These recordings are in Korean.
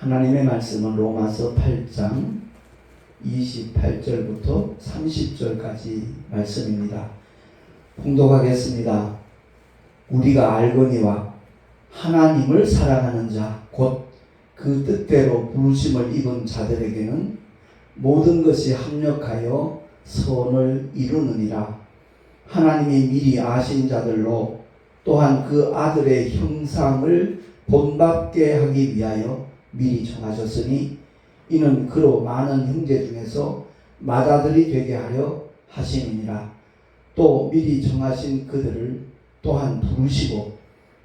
하나님의 말씀은 로마서 8장 28절부터 30절까지 말씀입니다. 봉독하겠습니다. 우리가 알거니와 하나님을 사랑하는 자 곧 그 뜻대로 부르심을 입은 자들에게는 모든 것이 합력하여 선을 이루느니라. 하나님이 미리 아신 자들로 또한 그 아들의 형상을 본받게 하기 위하여 미리 정하셨으니 이는 그로 많은 형제 중에서 맏아들이 되게 하려 하심이니라. 또 미리 정하신 그들을 또한 부르시고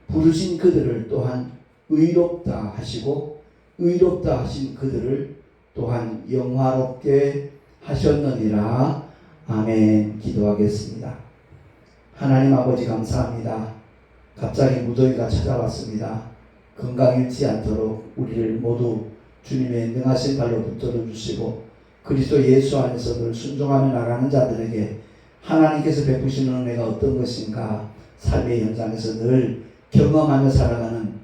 부르신 그들을 또한 의롭다 하시고 의롭다 하신 그들을 또한 영화롭게 하셨느니라. 아멘. 기도하겠습니다. 하나님 아버지 감사합니다. 갑자기 무더위가 찾아왔습니다. 건강 잃지 않도록 우리를 모두 주님의 능하신 발로 붙들어 주시고 그리스도 예수 안에서 늘 순종하며 나가는 자들에게 하나님께서 베푸시는 은혜가 어떤 것인가 삶의 현장에서 늘 경험하며 살아가는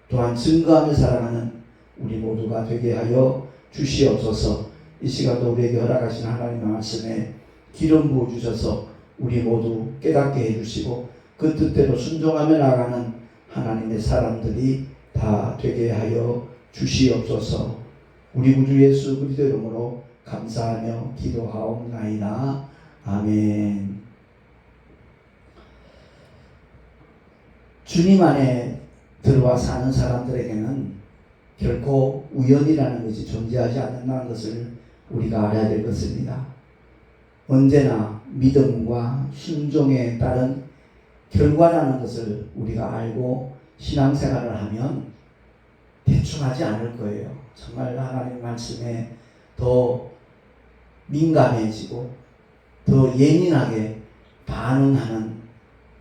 또한 증거하며 살아가는 우리 모두가 되게 하여 주시옵소서. 이 시간도 우리에게 허락하신 하나님의 말씀에 기름 부어 주셔서 우리 모두 깨닫게 해주시고 그 뜻대로 순종하며 나가는 하나님의 사람들이 다 되게 하여 주시옵소서. 우리 구주 예수 그리스도 이름으로 감사하며 기도하옵나이다. 아멘. 주님 안에 들어와 사는 사람들에게는 결코 우연이라는 것이 존재하지 않는다는 것을 우리가 알아야 될 것입니다. 언제나 믿음과 순종에 따른 결과라는 것을 우리가 알고 신앙생활을 하면 대충 하지 않을 거예요. 정말 하나님 말씀에 더 민감해지고 더 예민하게 반응하는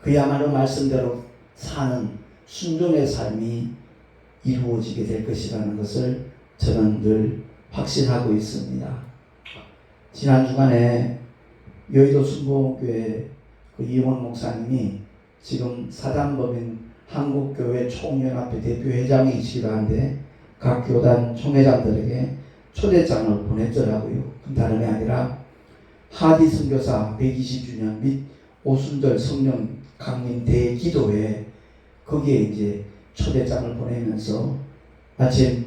그야말로 말씀대로 사는 순종의 삶이 이루어지게 될 것이라는 것을 저는 늘 확신하고 있습니다. 지난 주간에 여의도 순복음교회 그 이용원 목사님이 지금 사단법인 한국교회 총연합회 대표회장이시기도 한데 각 교단 총회장들에게 초대장을 보냈더라고요. 그 다름이 아니라 하디 선교사 120주년 및 오순절 성령 강림 대기도회 거기에 이제 초대장을 보내면서 마침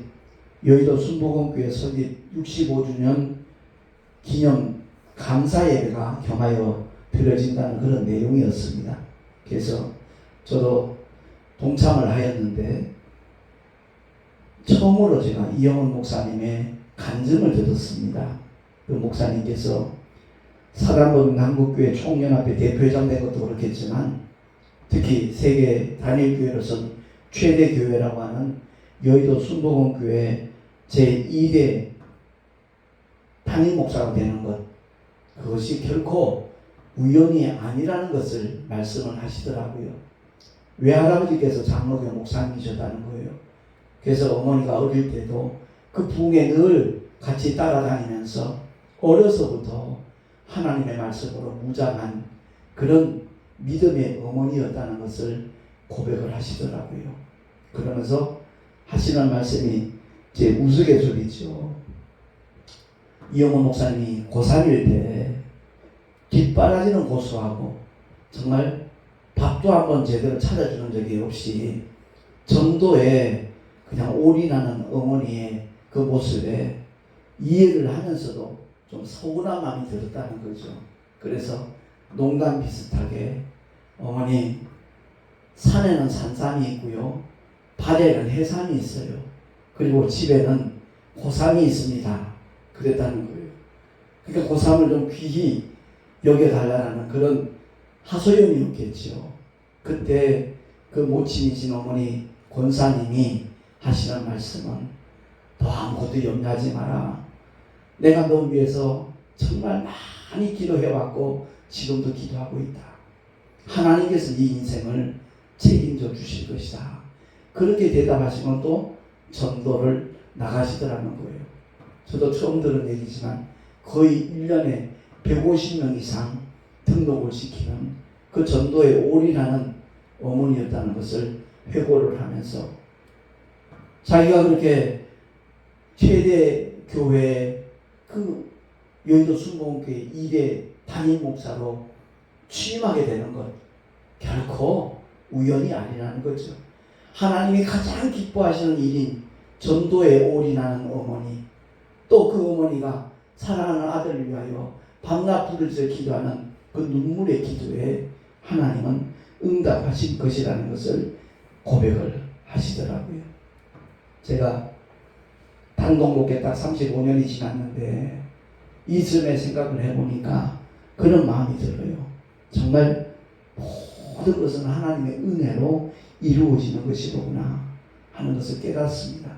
여의도 순복음교회 설립 65주년 기념 감사 예배가 겸하여 드려진다는 그런 내용이었습니다. 그래서 저도 동참을 하였는데 처음으로 제가 이영훈 목사님의 간증을 들었습니다. 그 목사님께서 사단법인 한국교회 총연합회 대표회장 된 것도 그렇겠지만 특히 세계 단일교회로선 최대 교회라고 하는 여의도 순복음교회 제2대 담임 목사가 되는 것 그것이 결코 우연이 아니라는 것을 말씀을 하시더라고요. 외할아버지께서 장로교 목사님이셨다는 거예요. 그래서 어머니가 어릴 때도 그 부흥에 늘 같이 따라다니면서 어려서부터 하나님의 말씀으로 무장한 그런 믿음의 어머니였다는 것을 고백을 하시더라고요. 그러면서 하시는 말씀이 제 우스갯소리죠. 이영훈 목사님이 고3일 때 뒷바라지는 고소하고 정말 밥도 한번 제대로 찾아주는 적이 없이 전도에 그냥 올인하는 어머니의 그 모습에 이해를 하면서도 좀 서운한 마음이 들었다는 거죠. 그래서 농담 비슷하게 어머니 산에는 산삼이 있고요. 발에는 해삼이 있어요. 그리고 집에는 고삼이 있습니다. 그랬다는 거예요. 그러니까 고삼을 좀 귀히 여겨달라는 그런 하소연이었겠죠. 그때 그 모친이신 어머니 권사님이 하시는 말씀은 너 아무것도 염려하지 마라. 내가 너 위해서 정말 많이 기도해왔고 지금도 기도하고 있다. 하나님께서 네 인생을 책임져 주실 것이다. 그렇게 대답하시면 또 전도를 나가시더라는 거예요. 저도 처음 들은 얘기지만 거의 1년에 150명 이상 등록을 시키는 그 전도에 올인하는 어머니였다는 것을 회고를 하면서 자기가 그렇게 최대 교회 그 여의도 순복음교회 2대 담임 목사로 취임하게 되는 것 결코 우연이 아니라는 거죠. 하나님이 가장 기뻐하시는 일인 전도에 올인하는 어머니, 또 그 어머니가 사랑하는 아들을 위하여 밤낮 부르짖어 기도하는 그 눈물의 기도에 하나님은 응답하신 것이라는 것을 고백을 하시더라고요. 제가 단독목회 딱 35년이 지났는데 이쯤에 생각을 해보니까 그런 마음이 들어요. 정말 모든 것은 하나님의 은혜로 이루어지는 것이로구나 하는 것을 깨닫습니다.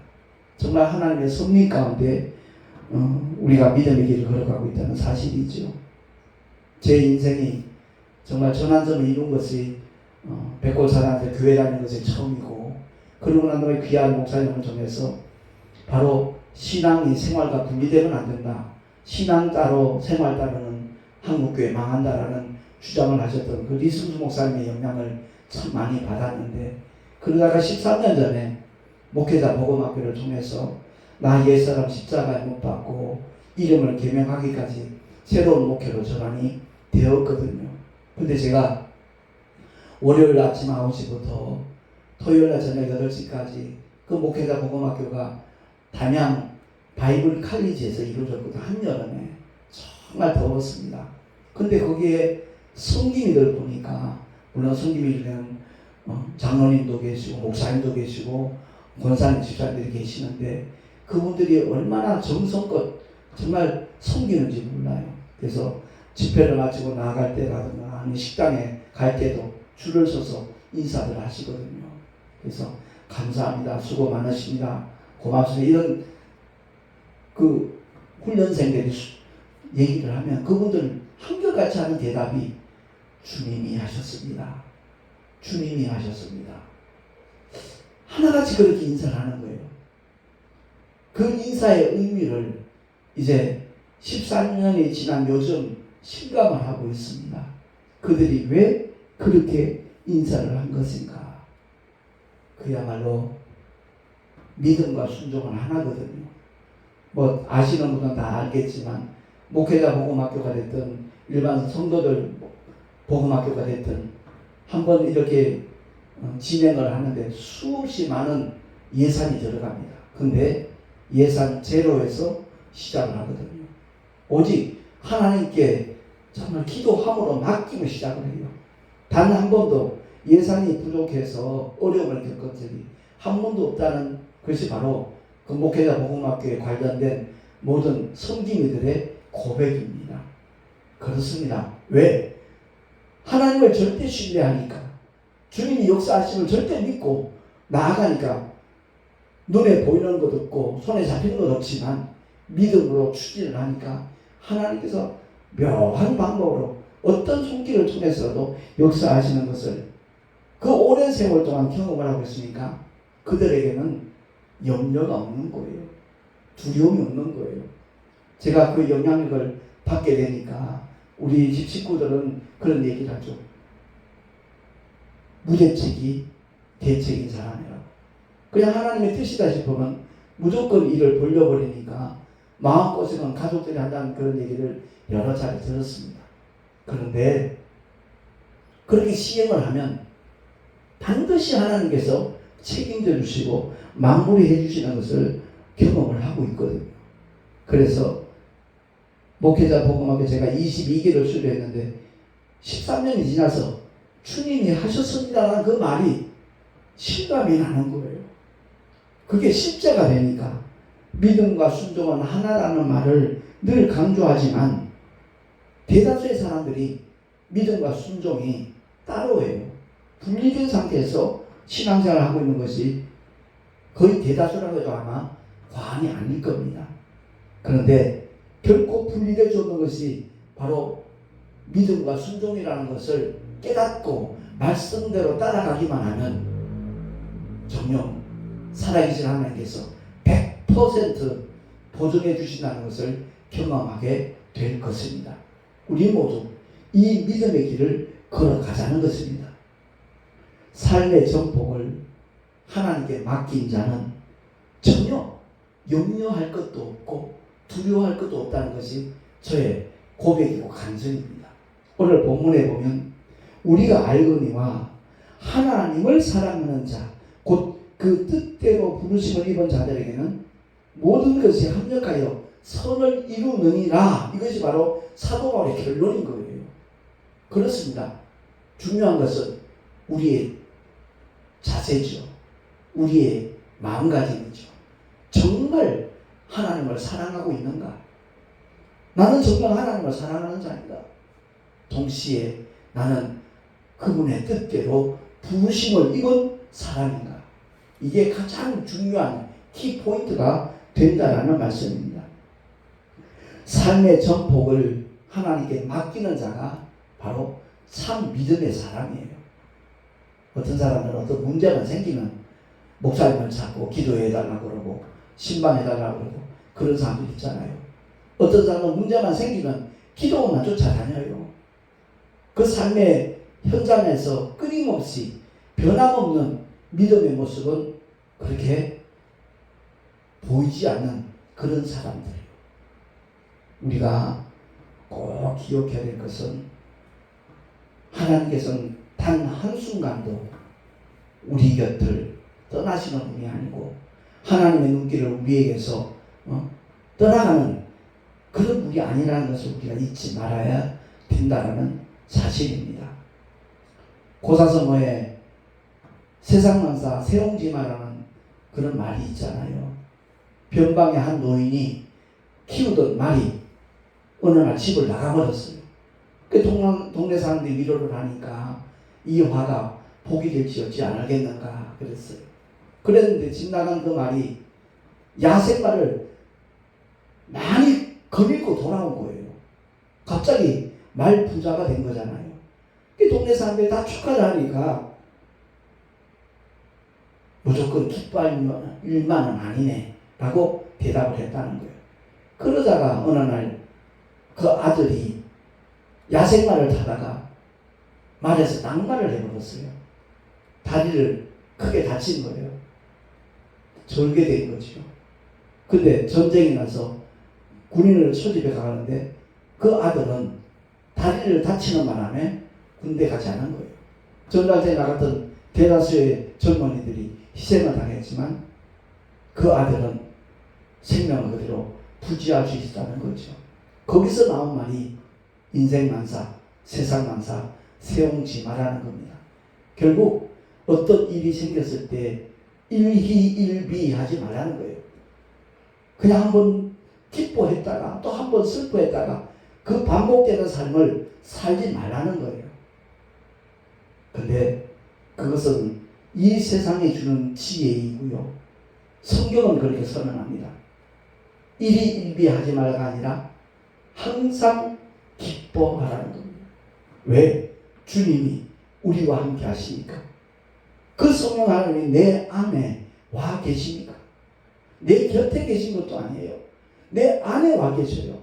정말 하나님의 섭리 가운데 우리가 믿음의 길을 걸어가고 있다는 사실이죠. 제 인생이 정말 전환점을 이룬 것이 백골사단한테 교회 다니는 것이 처음이고, 그러고 난 다음에 귀한 목사님을 통해서 바로 신앙이 생활과 분리되면 안 된다. 신앙 따로 생활 따로는 한국교회 망한다라는 주장을 하셨던 그 리승수 목사님의 영향을 참 많이 받았는데, 그러다가 13년 전에 목회자 복음학교를 통해서 나 옛사람 십자가에 못 박고 이름을 개명하기까지 새로운 목회로 전환이 되었거든요. 근데 제가 월요일 아침 9시부터 토요일날 저녁 8시까지 그 목회자 복음학교가 담양 바이블 칼리지에서 이루어졌거든요. 한여름에 정말 더웠습니다. 근데 거기에 성김이들 보니까, 물론 성김이들은 장로님도 계시고 목사님도 계시고 권사님 집사님들이 계시는데 그분들이 얼마나 정성껏 정말 섬기는지 몰라요. 그래서 집회를 마치고 나아갈 때라든가 아니면 식당에 갈 때도 줄을 서서 인사들 하시거든요. 그래서 감사합니다, 수고 많으십니다, 고맙습니다, 이런 그 훈련생들이 얘기를 하면 그분들 한결같이 하는 대답이 주님이 하셨습니다. 주님이 하셨습니다. 하나같이 그렇게 인사를 하는 거예요. 그 인사의 의미를 이제 13년이 지난 요즘 실감을 하고 있습니다. 그들이 왜 그렇게 인사를 한 것인가? 그야말로 믿음과 순종은 하나거든요. 뭐 아시는 분은 다 알겠지만 목회자 복음학교가 됐든 일반 성도들 복음학교가 됐든 한번 이렇게 진행을 하는데 수없이 많은 예산이 들어갑니다. 근데 예산 제로에서 시작을 하거든요. 오직 하나님께 정말 기도함으로 맡기고 시작을 해요. 단 한 번도 예산이 부족해서 어려움을 겪은 적이 한 번도 없다는 것이 바로 그 목회자 복음학교에 관련된 모든 섬김이들의 고백입니다. 그렇습니다. 왜? 하나님을 절대 신뢰하니까, 주님이 역사하심을 절대 믿고 나아가니까 눈에 보이는 것 없고 손에 잡히는 것 없지만 믿음으로 추진을 하니까 하나님께서 묘한 방법으로 어떤 손길을 통해서도 역사하시는 것을 그 오랜 세월 동안 경험을 하고 있으니까 그들에게는 염려가 없는 거예요. 두려움이 없는 거예요. 제가 그 영향력을 받게 되니까 우리 집 식구들은 그런 얘기를 하죠. 무대책이 대책인 사람이라고. 그냥 하나님의 뜻이다 싶으면 무조건 일을 벌려버리니까 마음고생은 가족들이 한다는 그런 얘기를 여러 차례 들었습니다. 그런데 그렇게 시행을 하면 반드시 하나님께서 책임져 주시고 마무리해 주시는 것을 경험을 하고 있거든요. 그래서 목회자 복음학교 제가 22기를 수료했는데 13년이 지나서 주님이 하셨습니다라는 그 말이 실감이 나는 거예요. 그게 실제가 되니까 믿음과 순종은 하나라는 말을 늘 강조하지만 대다수의 사람들이 믿음과 순종이 따로예요. 분리된 상태에서 신앙생활을 하고 있는 것이 거의 대다수라고 해도 아마 과언이 아닐 겁니다. 그런데 결코 분리되지 않는 것이 바로 믿음과 순종이라는 것을 깨닫고 말씀대로 따라가기만 하면 정녕 살아계신 하나님께서 100% 보증해 주신다는 것을 경험하게 될 것입니다. 우리 모두 이 믿음의 길을 걸어가자는 것입니다. 삶의 전복을 하나님께 맡긴 자는 전혀 염려할 것도 없고 두려워할 것도 없다는 것이 저의 고백이고 간증입니다. 오늘 본문에 보면 우리가 알거니와 하나님을 사랑하는 자, 곧 그 뜻대로 부르심을 입은 자들에게는 모든 것이 합력하여 선을 이루느니라. 이것이 바로 사도 바울의 결론인 거예요. 그렇습니다. 중요한 것은 우리의 자세죠. 우리의 마음가짐이죠. 정말 하나님을 사랑하고 있는가? 나는 정말 하나님을 사랑하는 자인가? 동시에 나는 그분의 뜻대로 부르심을 입은 사람인가? 이게 가장 중요한 키포인트가 된다라는 말씀입니다. 삶의 전폭을 하나님께 맡기는 자가 바로 참 믿음의 사람이에요. 어떤 사람은 어떤 문제만 생기면 목사님을 찾고 기도해달라고 그러고 신방해달라고 그러고 그런 사람들 있잖아요. 어떤 사람은 문제만 생기면 기도만 쫓아다녀요. 그 삶의 현장에서 끊임없이 변함없는 믿음의 모습은 그렇게 보이지 않는 그런 사람들이에요. 우리가 꼭 기억해야 될 것은 하나님께서는 단 한순간도 우리 곁을 떠나시는 분이 아니고 하나님의 눈길을 우리에게서 떠나가는 그런 분이 아니라는 것을 우리가 잊지 말아야 된다는 사실입니다. 고사성어에 세상만사 세옹지마라는 그런 말이 있잖아요. 변방의 한 노인이 키우던 말이 어느 날 집을 나가버렸어요. 그 동네 사람들이 위로를 하니까 이 화가 복이 될지 어찌 알겠는가 그랬어요. 그랬는데 집 나간 그 말이 야생마를 많이 거닐고 돌아온 거예요. 갑자기 말 부자가 된 거잖아요. 그 동네 사람들이 다 축하를 하니까 무조건 기뻐할 일만은 아니네 라고 대답을 했다는 거예요. 그러다가 어느 날 그 아들이 야생마를 타다가 말에서 낙마를 해버렸어요. 다리를 크게 다친 거예요. 절개된 거죠. 근데 전쟁이 나서 군인을 소집해 가는데 그 아들은 다리를 다치는 바람에 군대 가지 않은 거예요. 전쟁에 나갔던 대다수의 젊은이들이 희생을 당했지만 그 아들은 생명을 그대로 부지할 수 있었다는 거죠. 거기서 나온 말이 인생만사, 세상만사, 세옹지마라는 겁니다. 결국 어떤 일이 생겼을 때 일희일비 하지 말라는 거예요. 그냥 한번 기뻐했다가 또 한번 슬퍼했다가 그 반복되는 삶을 살지 말라는 거예요. 근데 그것은 이 세상에 주는 지혜이고요. 성경은 그렇게 선언합니다. 일희일비 하지 말가 아니라 항상 기뻐하라는 겁니다. 왜? 주님이 우리와 함께 하시니까. 그 성령 하나님이 내 안에 와 계시니까. 내 곁에 계신 것도 아니에요. 내 안에 와 계셔요.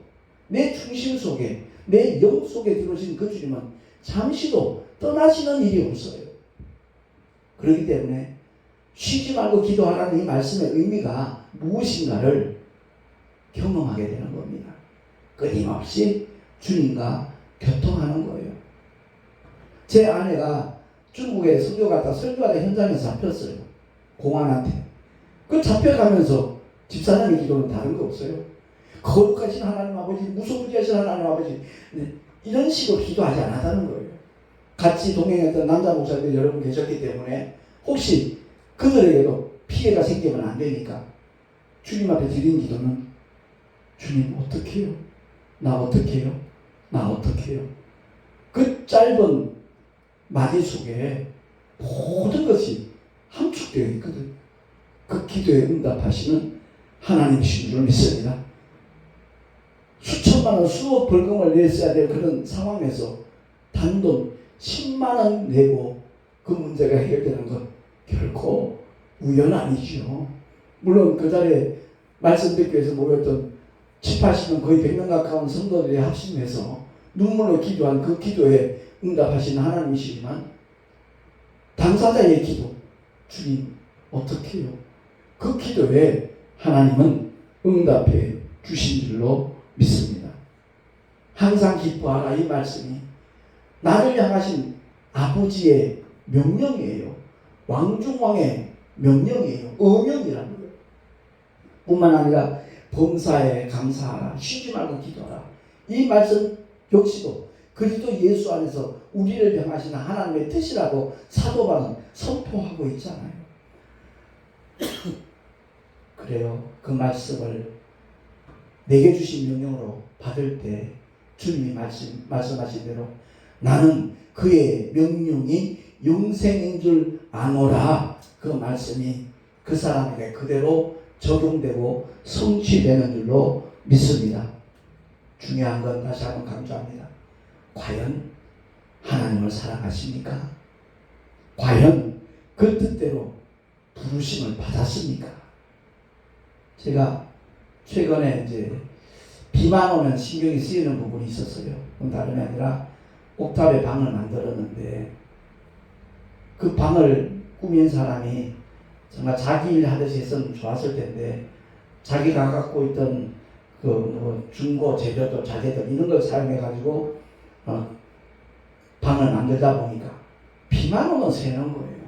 내 중심 속에, 내 영 속에 들어오신 그 주님은 잠시도 떠나시는 일이 없어요. 그렇기 때문에 쉬지 말고 기도하라는 이 말씀의 의미가 무엇인가를 경험하게 되는 겁니다. 끊임없이 주님과 교통하는 거예요. 제 아내가 중국에 선교 갔다 설교하다 현장에서 잡혔어요. 공안한테. 그 잡혀가면서 집사람의 기도는 다른 거 없어요. 거룩하신 하나님 아버지, 무소부지하신 하나님 아버지, 이런 식으로 기도하지 않았다는 거예요. 같이 동행했던 남자 목사님들 여러분 계셨기 때문에 혹시 그들에게도 피해가 생기면 안 되니까 주님 앞에 드린 기도는 주님 어떻게 해요? 나 어떻게 해요? 나 어떻게 해요? 그 짧은 마디 속에 모든 것이 함축되어 있거든. 그 기도에 응답하시는 하나님이신 줄 믿습니다. 수천만 원, 수억 벌금을 냈어야 될 그런 상황에서 단돈 10만 원 내고 그 문제가 해결되는 것 결코 우연 아니죠. 물론 그 자리에 말씀 듣기 위해서 모였던 7, 80명 거의 100명 가까운 성도들이 합심해서 눈물로 기도한 그 기도에 응답하시는 하나님이시지만 당사자의 기도, 주님 어떻게 해요? 그 기도에 하나님은 응답해 주신 줄로 믿습니다. 항상 기뻐하라, 이 말씀이 나를 향하신 아버지의 명령이에요. 왕중왕의 명령이에요. 어명이라는 거예요. 뿐만 아니라 범사에 감사하라, 쉬지 말고 기도하라. 이 말씀 역시도 그리스도 예수 안에서 우리를 향하시는 하나님의 뜻이라고 사도 바울은 선포하고 있잖아요. 그래요. 그 말씀을 내게 주신 명령으로 받을 때 주님이 말씀하신 대로 나는 그의 명령이 영생인 줄 아노라. 그 말씀이 그 사람에게 그대로 적용되고 성취되는 줄로 믿습니다. 중요한 건 다시 한번 강조합니다. 과연 하나님을 사랑하십니까? 과연 그 뜻대로 부르심을 받았습니까? 제가 최근에 이제 비만 오면 신경이 쓰이는 부분이 있었어요. 그건 다름이 아니라 옥탑에 방을 만들었는데 그 방을 꾸민 사람이 정말 자기 일 하듯이 했으면 좋았을 텐데 자기가 갖고 있던 그 뭐 중고 재료들 자재들 이런 걸 사용해 가지고 방을 만들다 보니까 비만 오면 새는 거예요.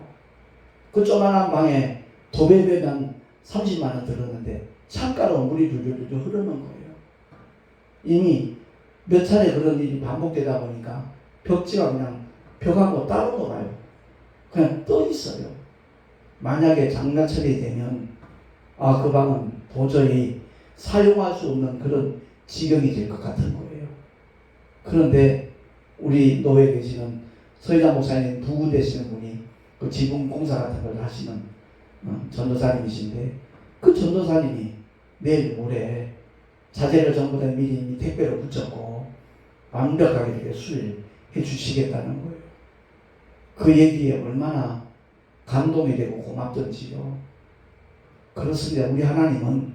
그 조그만한 방에 도배되면 30만 원 들었는데 창가로 물이 줄줄줄 흐르는 거예요. 이미 몇 차례 그런 일이 반복되다 보니까 벽지가 그냥 벽하고 따로 놀아요. 그냥 떠 있어요. 만약에 장마철이 되면 그 방은 도저히 사용할 수 없는 그런 지경이 될 것 같은 거예요. 그런데 우리 노회에 계시는 서희자 목사님 부부 되시는 분이 그 지붕 공사 같은 걸 하시는 전도사님이신데 그 전도사님이 내일 모레 자재를 전부 다 미리 택배로 붙였고 완벽하게 이렇게 수리해 주시겠다는 거예요. 그 얘기에 얼마나 감동이 되고 고맙던지요. 그렇습니다. 우리 하나님은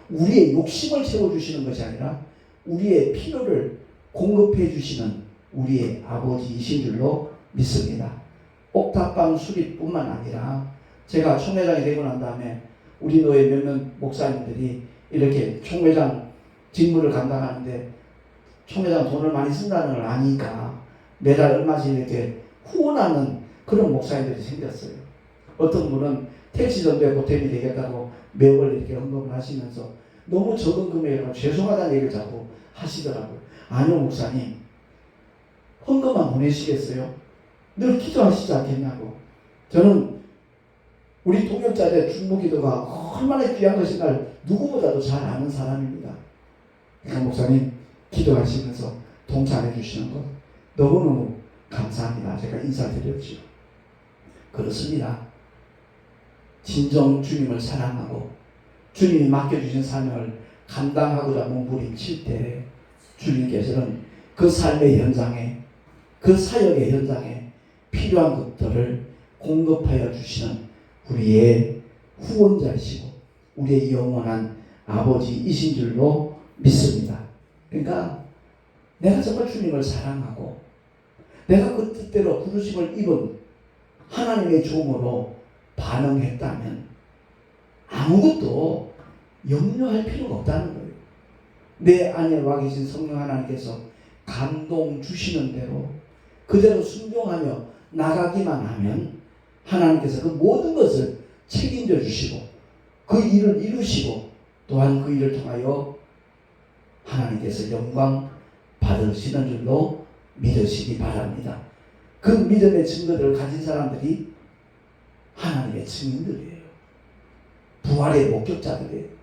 우리의 욕심을 채워주시는 것이 아니라 우리의 필요를 공급해 주시는 우리의 아버지이신 줄로 믿습니다. 옥탑방 수리뿐만 아니라 제가 총회장이 되고 난 다음에 우리 노예 몇몇 목사님들이 이렇게 총회장 직무를 감당하는데 총회장 돈을 많이 쓴다는 걸 아니까 매달 얼마씩 이렇게 후원하는 그런 목사님들이 생겼어요. 어떤 분은 택시 전도에 보탬이 되겠다고 매월 이렇게 헌금을 하시면서 너무 적은 금액이라 죄송하다는 얘기를 자꾸 하시더라고요. 아니요 목사님, 헌금만 보내시겠어요? 늘 기도하시지 않겠냐고. 저는 우리 동역자들의 중보기도가 얼마나 귀한 것인 걸 누구보다도 잘 아는 사람입니다. 그러니까 목사님 기도하시면서 동참해 주시는 것 너무너무 감사합니다. 제가 인사드렸죠. 그렇습니다. 진정 주님을 사랑하고 주님이 맡겨주신 사명을 감당하고자 몸부림칠 때 주님께서는 그 삶의 현장에 그 사역의 현장에 필요한 것들을 공급하여 주시는 우리의 후원자이시고 우리의 영원한 아버지이신 줄로 믿습니다. 그러니까 내가 정말 주님을 사랑하고 내가 그 뜻대로 부르심을 입은 하나님의 종으로 반응했다면 아무것도 염려할 필요가 없다는 거예요. 내 안에 와 계신 성령 하나님께서 감동 주시는 대로 그대로 순종하며 나가기만 하면 하나님께서 그 모든 것을 책임져 주시고 그 일을 이루시고 또한 그 일을 통하여 하나님께서 영광 받으시는 줄로 믿으시기 바랍니다. 그 믿음의 증거들을 가진 사람들이 하나님의 증인들이에요. 부활의 목격자들이에요.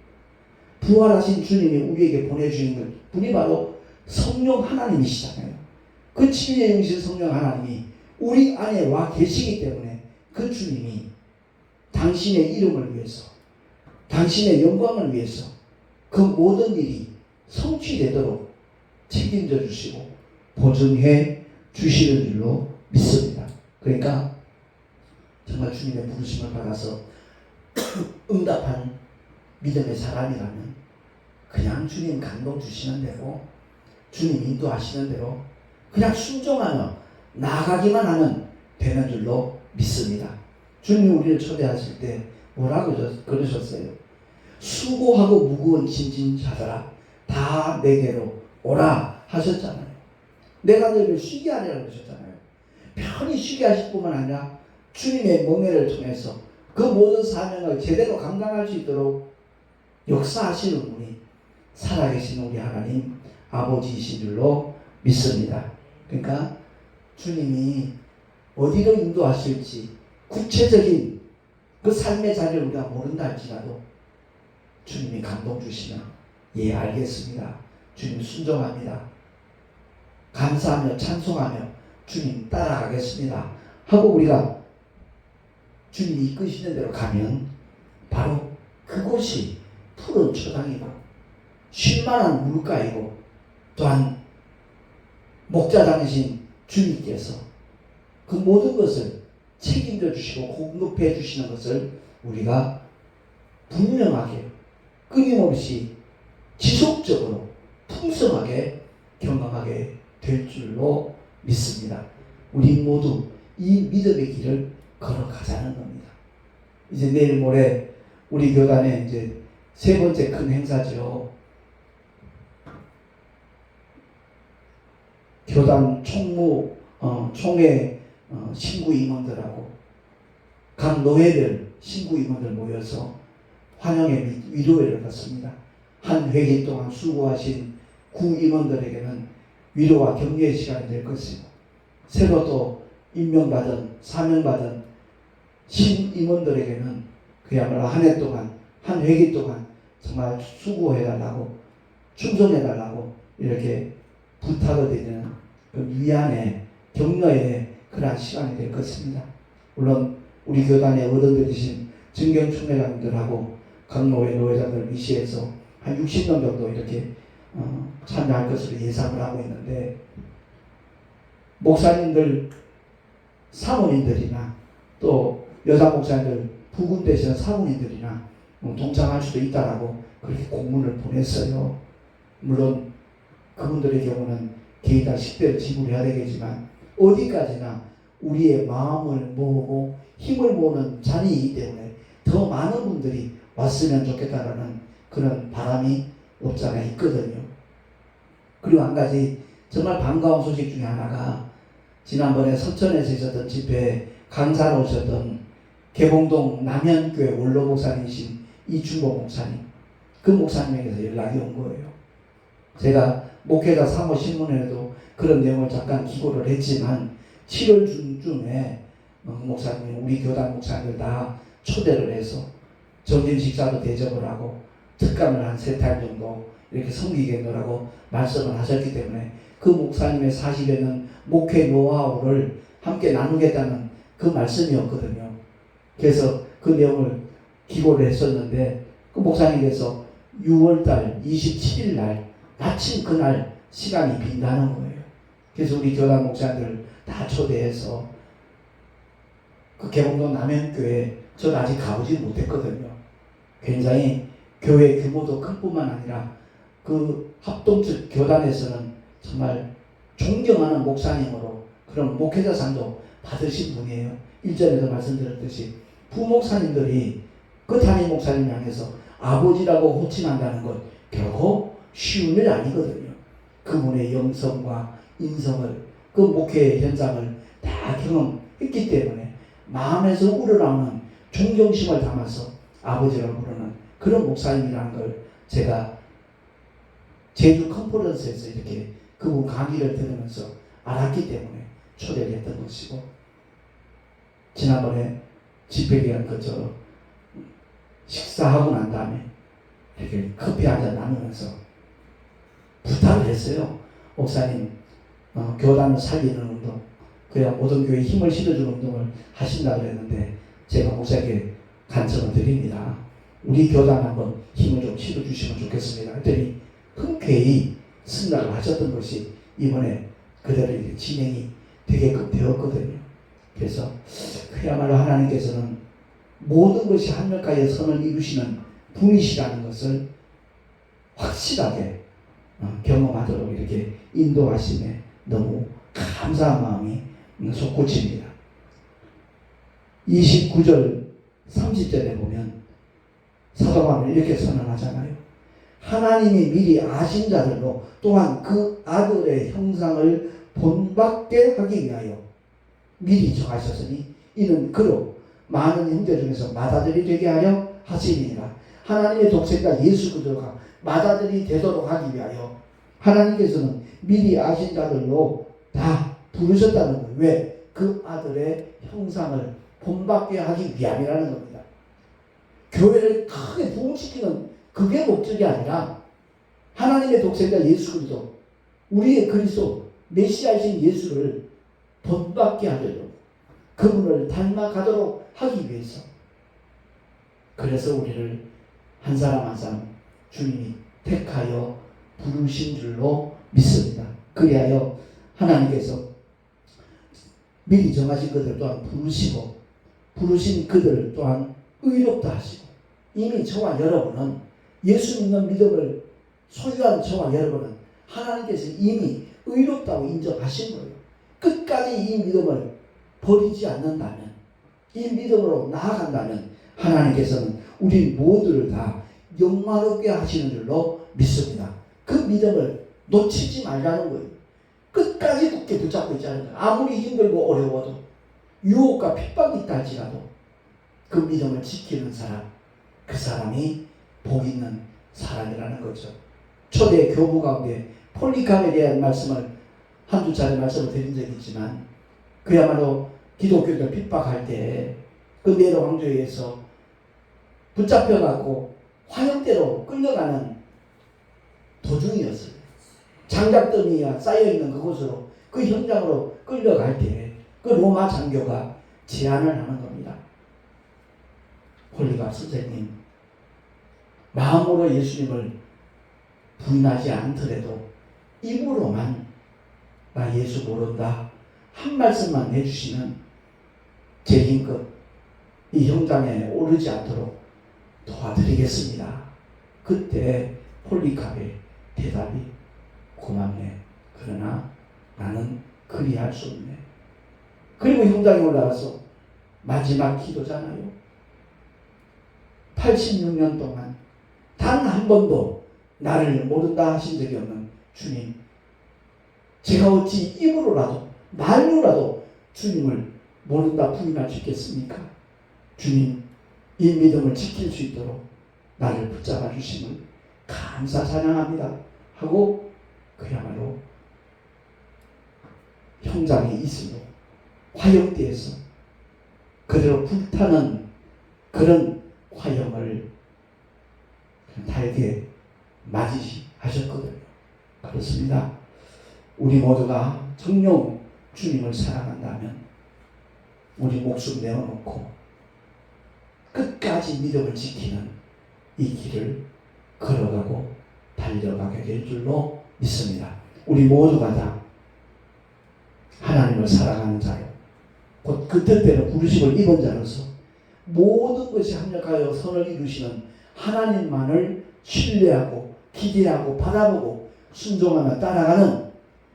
부활하신 주님이 우리에게 보내주신 분이 바로 성령 하나님이시잖아요. 그 진리의 영신 성령 하나님이 우리 안에 와 계시기 때문에 그 주님이 당신의 이름을 위해서 당신의 영광을 위해서 그 모든 일이 성취되도록 책임져 주시고 보증해 주시는 줄로 믿습니다. 그러니까 정말 주님의 부르심을 받아서 응답하는 믿음의 사람이라면 그냥 주님 감동 주시는 대로 주님 인도하시는 대로 그냥 순종하며 나아가기만 하면 되는 줄로 믿습니다. 주님이 우리를 초대하실 때 뭐라고 그러셨어요? 수고하고 무거운 짐진 자들아 다 내게로 오라 하셨잖아요. 내가 너희를 쉬게 하리라고 하셨잖아요. 편히 쉬게 하실 뿐만 아니라 주님의 멍에를 통해서 그 모든 사명을 제대로 감당할 수 있도록 역사하시는 분이 살아계신 우리 하나님 아버지이신 줄로 믿습니다. 그러니까 주님이 어디로 인도하실지 구체적인 그 삶의 자리를 우리가 모른다 할지라도 주님이 감동 주시면 예 알겠습니다. 주님 순종합니다. 감사하며 찬송하며 주님 따라가겠습니다 하고 우리가 주님이 이끄시는 대로 가면 바로 그곳이 푸른 초당이고 쉴만한 물가이고 또한 목자장이신 주님께서 그 모든 것을 책임져 주시고 공급해 주시는 것을 우리가 분명하게 끊임없이 지속적으로 풍성하게 경험하게 될 줄로 믿습니다. 우리 모두 이 믿음의 길을 걸어가자는 겁니다. 이제 내일 모레 우리 교단의 이제 세 번째 큰 행사죠. 교단 총회 신구 임원들하고 각 노회별 신구 임원들 모여서 환영의 위로회를 갖습니다. 한 회기 동안 수고하신 구 임원들에게는 위로와 격려의 시간이 될 것이고 새로 또 임명받은 사명받은 신 임원들에게는 그야말로 한 해 동안 한 회기 동안 정말 수고해달라고 충성해달라고 이렇게 부탁을 드리는 그 위안의 격려의 그러한 시간이 될 것입니다. 물론 우리 교단의 어른들이신 증경총회장들하고 각 노회 노회장들 위시해서 한 60명 정도 이렇게 참여할 것으로 예상을 하고 있는데 목사님들 사모님들이나 또 여자 목사님들 부군 되시는 사모님들이나 동참할 수도 있다라고 그렇게 공문을 보냈어요. 물론 그분들의 경우는 개인당 식대를 지불해야 되겠지만 어디까지나 우리의 마음을 모으고 힘을 모으는 자리이기 때문에 더 많은 분들이 왔으면 좋겠다라는 그런 바람이 없지 않아 있거든요. 그리고 한 가지 정말 반가운 소식 중에 하나가 지난번에 서천에서 있었던 집회에 강사로 오셨던 개봉동 남현교회 원로 목사님이신 이준복 목사님, 그 목사님에게서 연락이 온 거예요. 제가 목회자 사모 신문에도 그런 내용을 잠깐 기고를 했지만 7월 중쯤에 목사님이 우리 교단 목사님들 다 초대를 해서 점심 식사도 대접을 하고 특강을 한 3달 정도 이렇게 섬기겠노라고 말씀을 하셨기 때문에 그 목사님의 40여 년 목회 노하우를 함께 나누겠다는 그 말씀이었거든요. 그래서 그 내용을 기고를 했었는데 그 목사님께서 6월달 27일 날 마침 그날 시간이 빈다는 거예요. 그래서 우리 교단 목사님들 다 초대해서 그 개봉동 남현교회 저는 아직 가보지 못했거든요. 굉장히 교회 규모도 큰 뿐만 아니라 그 합동측 교단에서는 정말 존경하는 목사님으로 그런 목회자상도 받으신 분이에요. 일전에도 말씀드렸듯이 부목사님들이 그 담임 목사님 향해서 아버지라고 호칭한다는 것 결코 쉬운 일 아니거든요. 그분의 영성과 인성을 그 목회 현장을 다 경험했기 때문에 마음에서 우러나오는 존경심을 담아서 아버지라고 부르는 그런 목사님이라는 걸 제가 제주 컨퍼런스에서 이렇게 그분 강의를 들으면서 알았기 때문에 초대를 했던 것이고 지난번에 집회 기간 그저 식사하고 난 다음에 이렇게 커피 한잔 나누면서 부탁을 했어요. 목사님 교단을 살리는 운동 그래야 모든 교회에 힘을 실어주는 운동을 하신다고 그랬는데 제가 목사에게 간청을 드립니다. 우리 교단 한번 힘을 좀 실어주시면 좋겠습니다. 그랬더니 흔쾌히 승낙을 하셨던 것이 이번에 그대로 이렇게 진행이 되게끔 되었거든요. 그래서 그야말로 하나님께서는 모든 것이 한명가에 선을 이루시는 분이시라는 것을 확실하게 경험하도록 이렇게 인도하심에 너무 감사한 마음이 솟구칩니다. 29절 30절에 보면 사도 바울은 이렇게 선언하잖아요. 하나님이 미리 아신 자들로 또한 그 아들의 형상을 본받게 하기 위하여 미리 정하셨으니 이는 그로 많은 형제 중에서 맏아들이 되게 하려 하심이니라. 하나님의 독생자 예수 그리스도가 맏아들이 되도록 하기 위하여 하나님께서는 미리 아신 자들로 다 부르셨다는 거예요. 왜? 그 아들의 형상을 본받게 하기 위함이라는 겁니다. 교회를 크게 부흥시키는 그게 목적이 아니라 하나님의 독생자 예수 그리스도, 우리의 그리스도 메시아이신 예수를 본받게 하려고, 그분을 닮아가도록 하기 위해서. 그래서 우리를 한 사람 한 사람 주님이 택하여 부르신 줄로 믿습니다. 그리하여 하나님께서 미리 정하신 그들 또한 부르시고, 부르신 그들 또한 의롭다 하시고, 이미 저와 여러분은, 예수 믿는 믿음을 소유한 저와 여러분은 하나님께서 이미 의롭다고 인정하신 거예요. 끝까지 이 믿음을 버리지 않는다면, 이 믿음으로 나아간다면 하나님께서는 우리 모두를 다 영광롭게 하시는 줄로 믿습니다. 그 믿음을 놓치지 말라는 거예요. 끝까지 굳게 붙잡고 있자는 거예요. 아무리 힘들고 어려워도, 유혹과 핍박이 있다 할지라도 그 믿음을 지키는 사람, 그 사람이 복 있는 사람이라는 거죠. 초대 교부 가운데 폴리카에 대한 말씀을 한두 차례 말씀을 드린 적이 있지만, 그야말로 기독교를 핍박할 때 그 네로 황제에 의해서 붙잡혀갖고 화형대로 끌려가는 도중이었어요. 장작더미가 쌓여있는 그곳으로, 그 현장으로 끌려갈 때 그 로마 장교가 제안을 하는 겁니다. 폴리갑 선생님, 마음으로 예수님을 부인하지 않더라도 입으로만 나 예수 모른다 한 말씀만 해주시면 제 힘껏 이 형장에 오르지 않도록 도와드리겠습니다. 그때 폴리캅의 대답이, 고맙네. 그러나 나는 그리할 수 없네. 그리고 형장에 올라가서 마지막 기도잖아요. 86년 동안 단 한 번도 나를 모른다 하신 적이 없는 주님, 제가 어찌 입으로라도 말로라도 주님을 모른다 부인할 수 있겠습니까? 주님, 이 믿음을 지킬 수 있도록 나를 붙잡아 주심을 감사 찬양합니다 하고 그야말로 형장에 있으로 화형대에서 그대로 불타는 그런 화형을 달게 맞이하셨거든요. 그렇습니다. 우리 모두가 정녕 주님을 사랑한다면 우리 목숨 내어놓고 끝까지 믿음을 지키는 이 길을 걸어가고 달려가게 될 줄로 믿습니다. 우리 모두가 다 하나님을 사랑하는 자로, 곧 그 뜻대로 부르심을 입은 자로서 모든 것이 합력하여 선을 이루시는 하나님만을 신뢰하고 기대하고 바라보고 순종하며 따라가는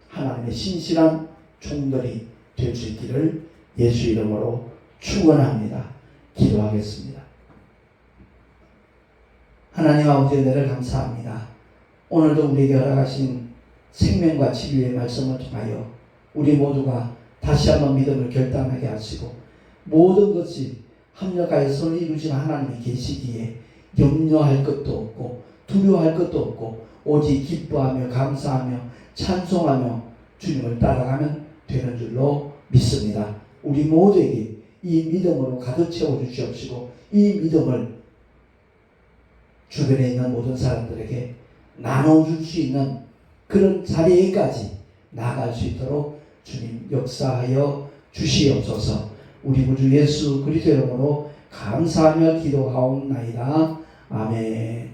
하나님의 신실한 종들이 될 수 있기를 예수 이름으로 축원합니다. 기도하겠습니다. 하나님 아버지, 은혜를 감사합니다. 오늘도 우리에게 허락하신 생명과 진리의 말씀을 통하여 우리 모두가 다시 한번 믿음을 결단하게 하시고 모든 것이 합력하여 선을 이루신 하나님이 계시기에 염려할 것도 없고 두려워할 것도 없고 오직 기뻐하며 감사하며 찬송하며 주님을 따라가면 되는 줄로 믿습니다. 우리 모두에게 이 믿음으로 가득 채워 주시옵시고 이 믿음을 주변에 있는 모든 사람들에게 나눠줄 수 있는 그런 자리에까지 나아갈 수 있도록 주님 역사하여 주시옵소서. 우리 구주 예수 그리스도 이름으로 감사하며 기도하옵나이다. 아멘.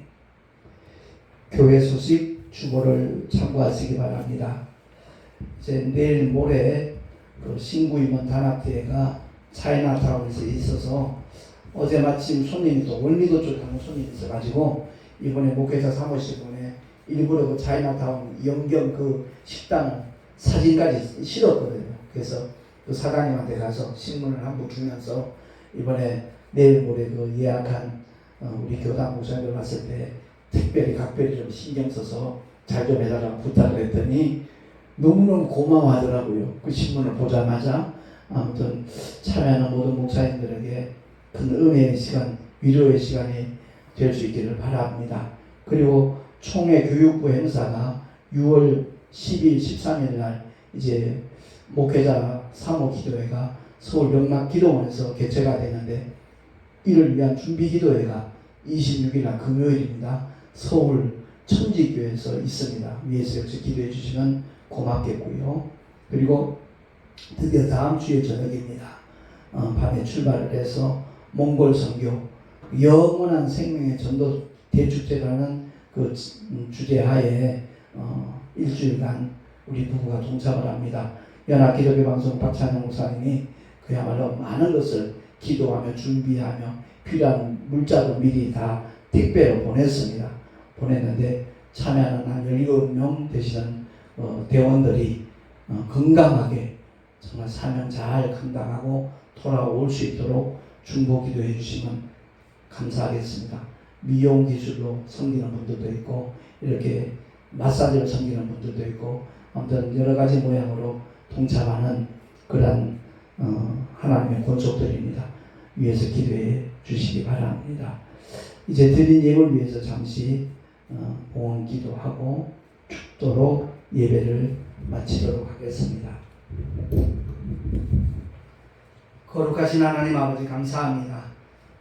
교회 소식 주보를 참고하시기 바랍니다. 이제 내일 모레 신구임원 단합대회가 차이나타운에서 있어서 어제 마침 손님이 또 원리도 쪽에 한번 손님이 있어가지고 이번에 목회자 사무실 분에 일부러 그 차이나타운 영경 그 식당 사진까지 실었거든요. 그래서 그 사장님한테 가서 신문을 한부 주면서 이번에 내일 모레 그 예약한 우리 교단 목사님들 왔을 때 특별히 각별히 좀 신경 써서 잘 좀 해달라고 부탁을 했더니 너무너무 고마워하더라고요. 그 신문을 보자마자. 아무튼 참여하는 모든 목사님들에게 큰 은혜의 시간, 위로의 시간이 될 수 있기를 바랍니다. 그리고 총회 교육부 행사가 6월 10일, 13일 날 이제 목회자 사모 기도회가 서울 명락 기도원에서 개최가 되는데, 이를 위한 준비 기도회가 26일 날 금요일입니다. 서울 천지교회에서 있습니다. 위에서 역시 기도해 주시면 고맙겠고요. 그리고 드디어 다음 주에 저녁입니다. 밤에 출발을 해서 몽골 선교, 영원한 생명의 전도 대축제라는 그 주제하에 일주일간 우리 부부가 동참을 합니다. 연합기독교방송 박찬영 목사님이 그야말로 많은 것을 기도하며 준비하며 필요한 물자도 미리 다 택배로 보냈는데 참여하는 한 17명 되시는 대원들이 건강하게 정말 사명 잘 감당하고 돌아올 수 있도록 중보 기도해 주시면 감사하겠습니다. 미용 기술로 섬기는 분들도 있고, 이렇게 마사지로 섬기는 분들도 있고, 아무튼 여러 가지 모양으로 동참하는 그런 하나님의 권속들입니다. 위에서 기도해 주시기 바랍니다. 이제 드린 예물 위해서 잠시 봉헌 기도하고 축도로 예배를 마치도록 하겠습니다. 거룩하신 하나님 아버지, 감사합니다.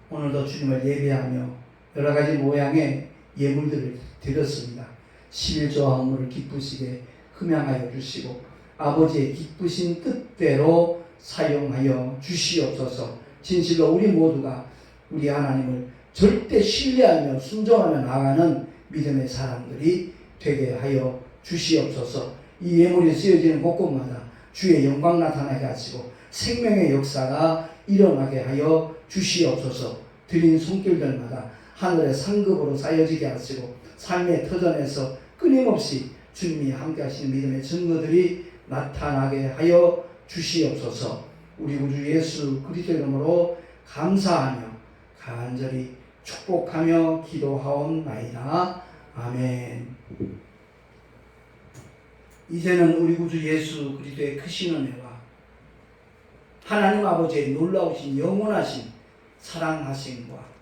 오늘도 주님을 예배하며 여러 가지 모양의 예물들을 드렸습니다. 11조와 헌물을 기쁘시게 흠양하여 주시고 아버지의 기쁘신 뜻대로 사용하여 주시옵소서. 진실로 우리 모두가 우리 하나님을 절대 신뢰하며 순종하며 나가는 믿음의 사람들이 되게 하여 주시옵소서. 이 예물이 쓰여지는 곳곳마다 주의 영광 나타나게 하시고 생명의 역사가 일어나게 하여 주시옵소서. 드린 손길들마다 하늘의 상급으로 쌓여지게 하시고 삶의 터전에서 끊임없이 주님이 함께 하시는 믿음의 증거들이 나타나게 하여 주시옵소서. 우리 구주 예수 그리스도 이름으로 감사하며 간절히 축복하며 기도하옵나이다. 아멘. 이제는 우리 구주 예수 그리스도의 크신 은혜와 하나님 아버지의 놀라우신 영원하신 사랑하심과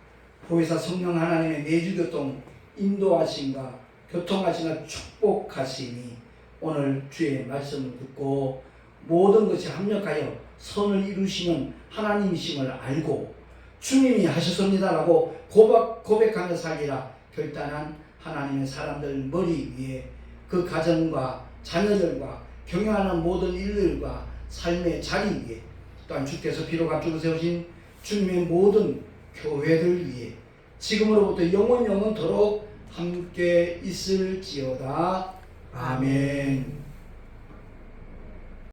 보혜사 성령 하나님의 내주교통 인도하심과 교통하심과 축복하심이 오늘 주의 말씀을 듣고 모든 것이 합력하여 선을 이루시는 하나님이심을 알고 주님이 하셨습니다라고 고백하며 살리라 결단한 하나님의 사람들 머리 위에 그 가정과 자녀들과 경영하는 모든 일들과 삶의 자리 위에 또한 주께서 피로 앞두고 세우신 주님의 모든 교회들 위에 지금으로부터 영원토록 함께 있을지어다. 아멘.